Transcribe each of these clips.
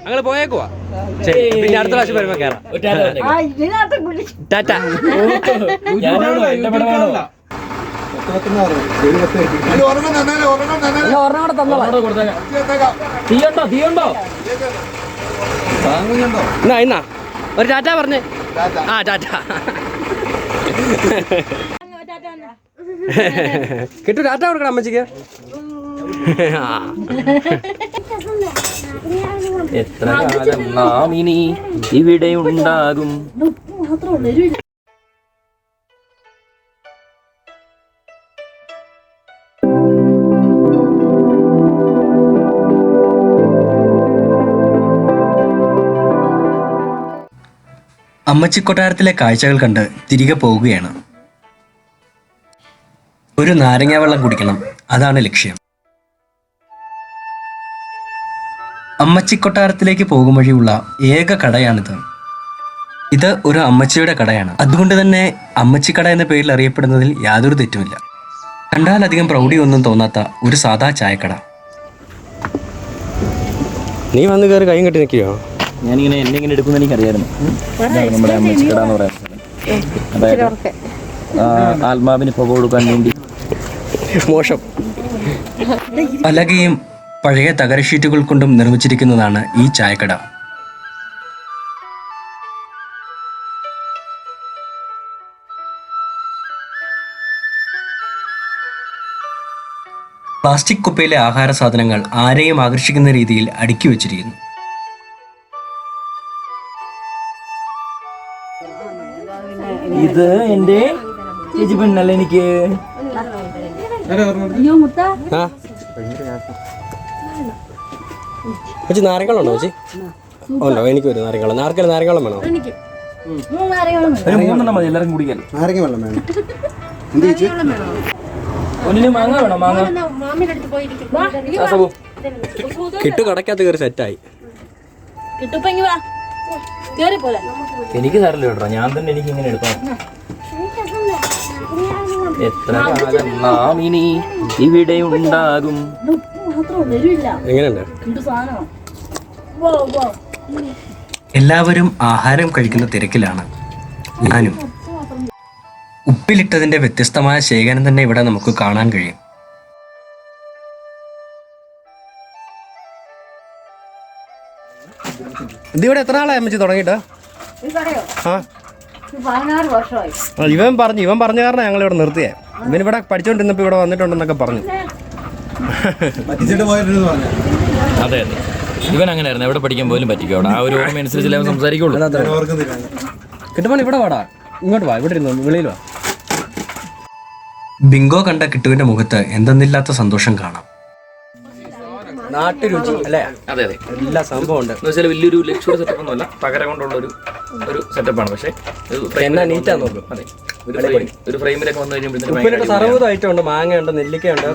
ഞങ്ങൾ പോയേക്കുവാ. ശരി, പിന്നെ അടുത്ത പ്രാവശ്യം വരുമ്പോ കയറാം. ടാറ്റ. ഇന്നാ ഒരു ടാറ്റ പറഞ്ഞേ. ആ ടാറ്റ. കിട്ടു ടാറ്റ കൊടുക്കണം അമ്മച്ചിക്ക്. എത്ര കാലം നാം ഇനി ഇവിടെ ഉണ്ടാകും. അമ്മച്ചി കൊട്ടാരത്തിലെ കാഴ്ചകൾ കണ്ട് തിരികെ പോവുകയാണ്. ഒരു നാരങ്ങ വെള്ളം കുടിക്കണം, അതാണ് ലക്ഷ്യം. അമ്മച്ചി കൊട്ടാരത്തിലേക്ക് പോകും വഴിയുള്ള ഏക കടയാണിത്. ഇത് ഒരു അമ്മച്ചിയുടെ കടയാണ്. അതുകൊണ്ട് തന്നെ അമ്മച്ചിക്കട എന്ന പേരിൽ അറിയപ്പെടുന്നതിൽ യാതൊരു തെറ്റുമില്ല. കണ്ടാൽ അധികം പ്രൗഢിയൊന്നും തോന്നാത്ത ഒരു സാധാ ചായക്കട. നീ വന്ന് കയറി കൈ കെട്ടി നിൽക്കുകയോ? ഞാനിങ്ങനെ എന്നെ ഇങ്ങനെ എടുക്കുന്ന എനിക്കറിയായിരുന്നു. നമ്മുടെ അമ്മച്ചിക്കട എന്ന് പറയാൻ അതായത് ആത്മാവിന് പുക കൊടുക്കാൻ വേണ്ടി മോശം. പലകയും പഴയ തകര ഷീറ്റുകൾ കൊണ്ടും നിർമ്മിച്ചിരിക്കുന്നതാണ് ഈ ചായക്കട. പ്ലാസ്റ്റിക് കുപ്പയിലെ ആഹാര സാധനങ്ങൾ ആരെയും ആകർഷിക്കുന്ന രീതിയിൽ അടുക്കി വെച്ചിരിക്കുന്നു. ഇത് എന്റെ ചേച്ചി പെണ്ണല്ലേ എനിക്ക്. ചേച്ചി നാരങ്ങളുണ്ടോ ചേച്ചി? ഉണ്ടോ? എനിക്ക് ഒരു നാരങ്ങളും. നാരങ്ങളും വേണോ? മൂന്നെണ്ണം മതി എല്ലാവർക്കും കുടിക്കാൻ. നാരങ്ങ വെള്ളം വേണം. ഒന്നിന് മാങ്ങ വേണോ? മാങ്ങ കിട്ടു കടക്കകത്ത് കയറി സെറ്റായി. എനിക്ക് തരല്ലോ കേട്ടോ, ഞാൻ തന്നെ എനിക്ക് ഇങ്ങനെ എടുക്കാം. എത്ര കാലം നാം ഇനി ഇവിടെ ഉണ്ടാകും. എങ്ങനെയുണ്ട്? എല്ലാവരും ആഹാരം കഴിക്കുന്ന തിരക്കിലാണ്. ഞാനും. ഉപ്പിലിട്ടതിന്റെ വ്യത്യസ്തമായ ശേഖരം തന്നെ ഇവിടെ നമുക്ക് കാണാൻ കഴിയും. ഇതിവിടെ എത്ര നാളായി അമ്മച്ചി തുടങ്ങിയിട്ട്? ഇവൻ പറഞ്ഞ കാരണം ഞങ്ങൾ ഇവിടെ നിർത്തിയേ. ഇവൻ ഇവിടെ പഠിച്ചോണ്ടിരുന്നപ്പോ ഇവിടെ വന്നിട്ടുണ്ടെന്നൊക്കെ പറഞ്ഞു. അതെ അതെ, ഇവൻ അങ്ങനെയായിരുന്നു. എവിടെ പഠിക്കാൻ പോലും പറ്റിക്കും. അവിടെ ആ ഒരു ഓർമ്മ അനുസരിച്ച് അവൻ സംസാരിക്കുള്ളൂ. കിട്ടുമ്പോൾ ഇവിടെ വാടാ, ഇങ്ങോട്ട് വാ, ഇവിടെ ഇരുന്നു വെളിയിൽ വാ. ബിങ്കോ കണ്ട കിട്ടുവിന്റെ മുഖത്ത് എന്തെന്നില്ലാത്ത സന്തോഷം കാണാം. നാട്ടുരുചി അല്ലേ? അതെ അതെ, എല്ലാ സംഭവം ഉണ്ട്. എന്ന് വെച്ചാൽ വലിയൊരു ലക്ഷറി സെറ്റപ്പ് ഒന്നുമല്ല, തകര കൊണ്ടുള്ള ഒരു സെറ്റപ്പാണ്. പക്ഷേ എന്നാ നീറ്റാ നോക്കും. അതെ, ഒരു ഫ്രെയിമിലൊക്കെ വന്നു കഴിയുമ്പോഴത്തേക്കും സർവ്വത ഐറ്റം ഉണ്ട്. മാങ്ങയുണ്ട്, നെല്ലിക്കയുണ്ട്.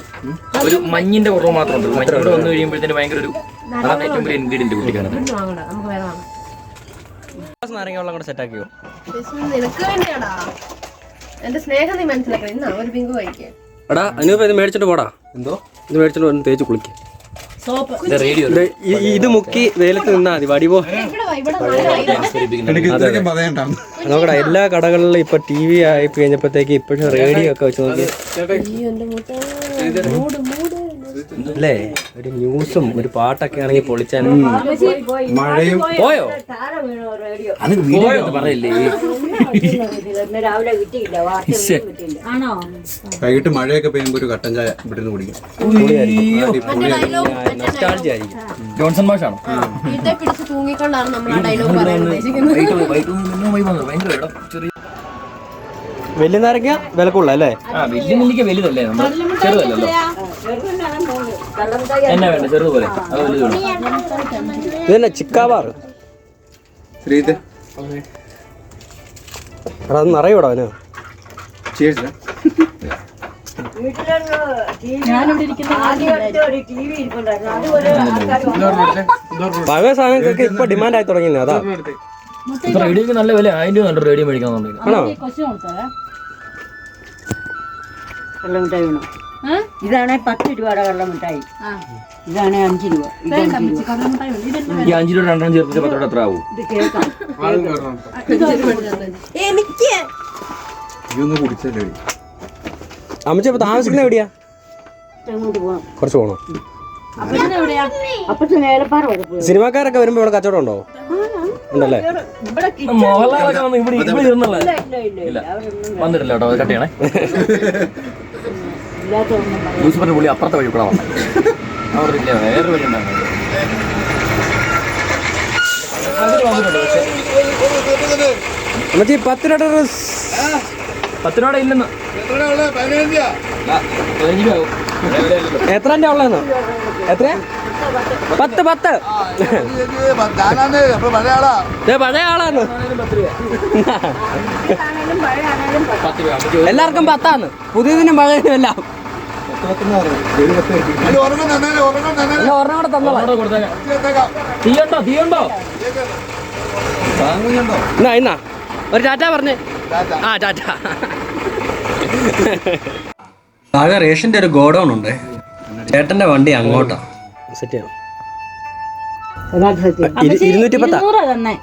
ഒരു മഞ്ഞിന്റെ കുറവ് മാത്രമുണ്ട്. മഞ്ഞോട് വന്നു കഴിയുമ്പോഴത്തേന് ഭയങ്കര ഒരു ഏറ്റവും വലിയ ഇൻഗ്രീഡിയന്റ് കുട്ടിക്കാണ്. നാരങ്ങ വെള്ളം കൂടെ സെറ്റാക്കിയോ? എന്റെ സ്നേഹം നീ മനസ്സിലാക്കണം. ഇന്നാ ഒരു ബിങ്കു കഴിക്കുക. എടാ അനൂപ, ഇത് മേടിച്ചിട്ട് പോടാ. എന്തോ ഇത് മേടിച്ചിട്ട് വന്ന് തേച്ച് കുളിക്ക്. ഇത് മുക്കി വെയിലത്ത് നിന്നാ മതി. വടിപോ നോക്കടാ, എല്ലാ കടകളിലും ഇപ്പൊ TV ആയി കഴിഞ്ഞപ്പോഴത്തേക്ക് ഇപ്പോഴും റേഡിയോ ഒക്കെ വെച്ച് നോക്കി അല്ലേ? ഒരു ന്യൂസും ഒരു പാട്ടൊക്കെ ആണെങ്കിൽ പൊളിച്ചാനും. മഴയും പോയോ? അത് വീഡിയോ പറയല്ലേ. വൈകിട്ട് മഴയൊക്കെ പെയ്യുമ്പോ ഒരു കട്ടൻ ചായ ഇവിടെ നിന്ന് കുടിക്കും. ജോൺസൺ മാഷാണോ? തൂങ്ങിക്കൊണ്ടാണ് നമ്മൾ ആ ഡയലോഗ് പറയാൻ ഉദ്ദേശിക്കുന്നത്. വലിയ നാരങ്ങ വിലക്കുള്ള അല്ലേ? വലിയ നെല്ലിക്ക വലുതല്ലേ, നമ്മൾ ചെറുതല്ലോ. എന്നാ വേണ്ട ചെറുതുപോലെ, അത് വലുത് ഇതന്നെ ചിക്കാവാറ്. ശ്രീത് അത് നിറയൂടാ അവന്. പഴയ സാധനങ്ങൾക്ക് ഇപ്പൊ ഡിമാൻഡ് ആയി തുടങ്ങി. അതാ റേഡിയോക്ക് നല്ല വില. 1000 രൂപ നല്ല റേഡിയോ മേടിക്കാൻ. ആണോ? ഇതാണ് 10 രൂപയുടെ കള്ളമിഠായി, ഇതാണ് 5 രൂപ. ഇത് 5 രൂപ. ഈ 5 രൂപ രണ്ടെണ്ണം ചേർത്ത് 10 രൂപ എത്ര ആവും? ഇത് കേൾക്കാം. എനിക്ക് ഇതൊന്ന് കുടിച്ചല്ലേ. അമ്മച്ചി ഇപ്പൊ താമസിക്കുന്ന എവിടെയാ? അങ്ങോട്ട് പോകണം. കുറച്ച് പോകണം. അപ്പത്തിന് ഏലപ്പാറ വരെ പോയി. സിനിമാക്കാരൊക്കെ വരുമ്പോ ഇവിടെ കച്ചവടം ഉണ്ടോ? ഉണ്ടല്ലേ? മോഹൻലാലൊക്കെ വന്ന് ഇവിടെ ഇരുന്നുള്ള ഇല്ല വന്നിട്ടില്ല കേട്ടോ. അത് കട്ടിയാണേ. യൂസുഫിന്റെ പുള്ളി അപ്പുറത്തെ വഴി കൂടെ വന്നേ. അവിടെ ഇല്ല വേറെ വഴി ഉണ്ടാകുന്നത്. അമ്മച്ചി 10 രൂപ 10 രൂപ ഇല്ലെന്ന്. 15 രൂപ എത്ര ഉള്ളതെന്നോ? എത്ര? 10 പഴയ ആളാണ്. എല്ലാവർക്കും 10 പുതിയതിനും പഴയതിനും എല്ലാം. ഒരെണ്ണം കൂടെ തന്നോളാം. തീയുണ്ടോ? ഇന്നാ ഒരു ടാറ്റ പറഞ്ഞേ. ആ ടാറ്റ. ആകെ റേഷന്റെ ഒരു ഗോഡൗൺ ഉണ്ട്. ചേട്ടന്റെ വണ്ടി അങ്ങോട്ടാ. സെറ്റ് ചെയ്യാം.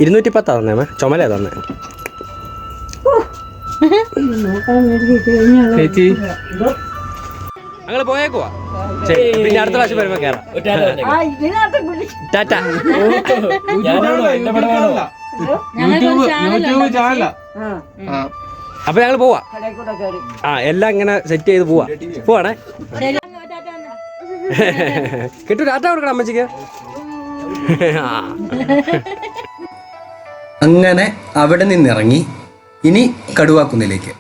210 തന്നെ. ചുമലേ തന്നെ. ഞങ്ങള് പോയേക്കുവാ. ശരി, പിന്നെ അടുത്ത പ്രാവശ്യം വരുമ്പോ കേറാം. ടാറ്റ. അപ്പൊ ഞങ്ങള് പോവാ. എല്ലാം ഇങ്ങനെ സെറ്റ് ചെയ്ത് പോവാണേ. കിട്ടു ടാറ്റ കൊടുക്കണം അമ്മച്ചിക്ക്. അങ്ങനെ അവിടെ നിന്നിറങ്ങി ഇനി കടുവാക്കുന്നിലേക്ക്.